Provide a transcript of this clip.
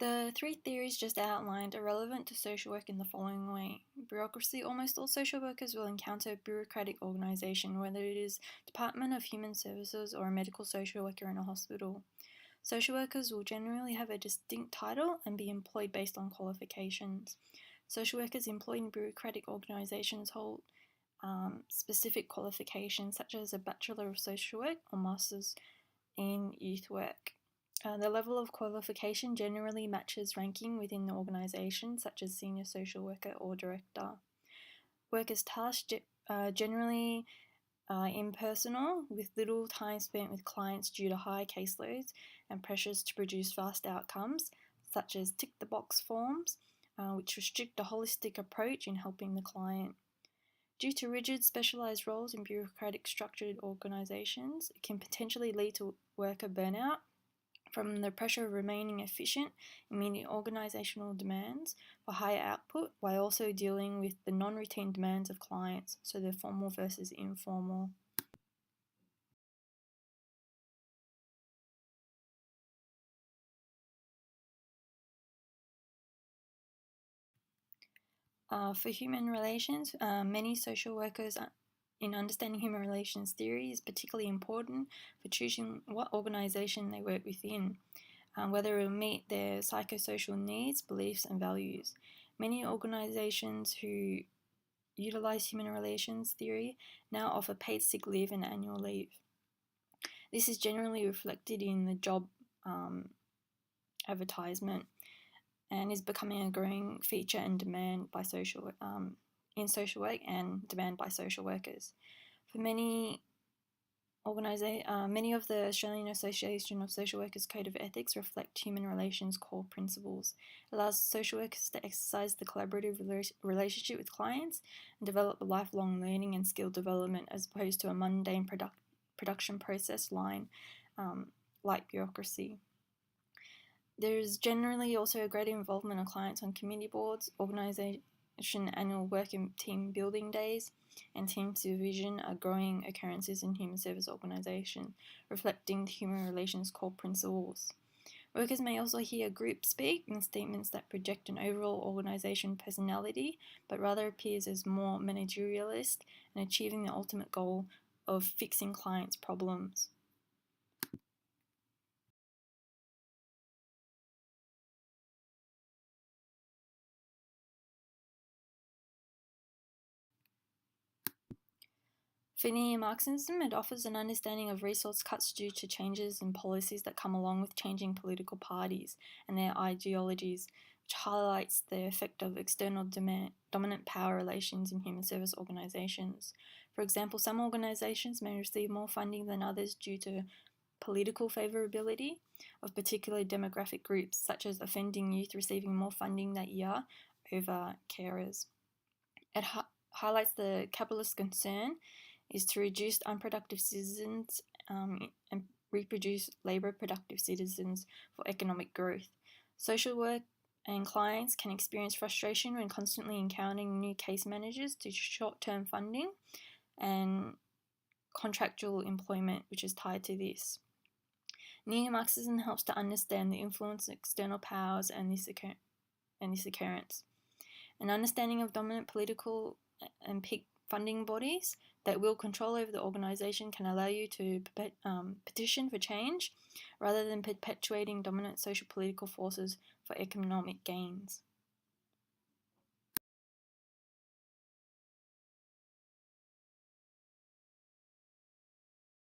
The three theories just outlined are relevant to social work in the following way. Bureaucracy. Almost all social workers will encounter bureaucratic organisation, whether it is Department of Human Services or a medical social worker in a hospital. Social workers will generally have a distinct title and be employed based on qualifications. Social workers employed in bureaucratic organisations hold specific qualifications such as a Bachelor of Social Work or Masters in Youth Work. The level of qualification generally matches ranking within the organisation, such as senior social worker or director. Workers' tasks generally impersonal, with little time spent with clients due to high caseloads and pressures to produce fast outcomes, such as tick-the-box forms, which restrict a holistic approach in helping the client. Due to rigid, specialised roles in bureaucratic structured organisations, it can potentially lead to worker burnout from the pressure of remaining efficient in meeting organisational demands for higher output, while also dealing with the non-routine demands of clients, so the formal versus informal. For human relations, many social workers in understanding human relations theory is particularly important for choosing what organisation they work within, whether it will meet their psychosocial needs, beliefs and values. Many organisations who utilise human relations theory now offer paid sick leave and annual leave. This is generally reflected in the job advertisement and is becoming a growing feature and demand by in social work and demand by social workers. For many of the Australian Association of Social Workers Code of Ethics reflect human relations core principles. It allows social workers to exercise the collaborative relationship with clients and develop a lifelong learning and skill development as opposed to a mundane production process line like bureaucracy. There is generally also a greater involvement of clients on committee boards, organisation annual work and team building days, and team supervision are growing occurrences in human service organisation, reflecting the human relations core principles. Workers may also hear group speak in statements that project an overall organisation personality, but rather appears as more managerialist and achieving the ultimate goal of fixing clients' problems. For neo-Marxism, it offers an understanding of resource cuts due to changes in policies that come along with changing political parties and their ideologies, which highlights the effect of external dominant power relations in human service organisations. For example, some organisations may receive more funding than others due to political favourability of particular demographic groups, such as offending youth receiving more funding that year over carers. It highlights the capitalist concern is to reduce unproductive citizens and reproduce labour productive citizens for economic growth. Social work and clients can experience frustration when constantly encountering new case managers due to short-term funding and contractual employment, which is tied to this. Neo-Marxism helps to understand the influence of external powers and this occurrence. An understanding of dominant political and peak funding bodies that will control over the organisation can allow you to petition for change rather than perpetuating dominant social political forces for economic gains.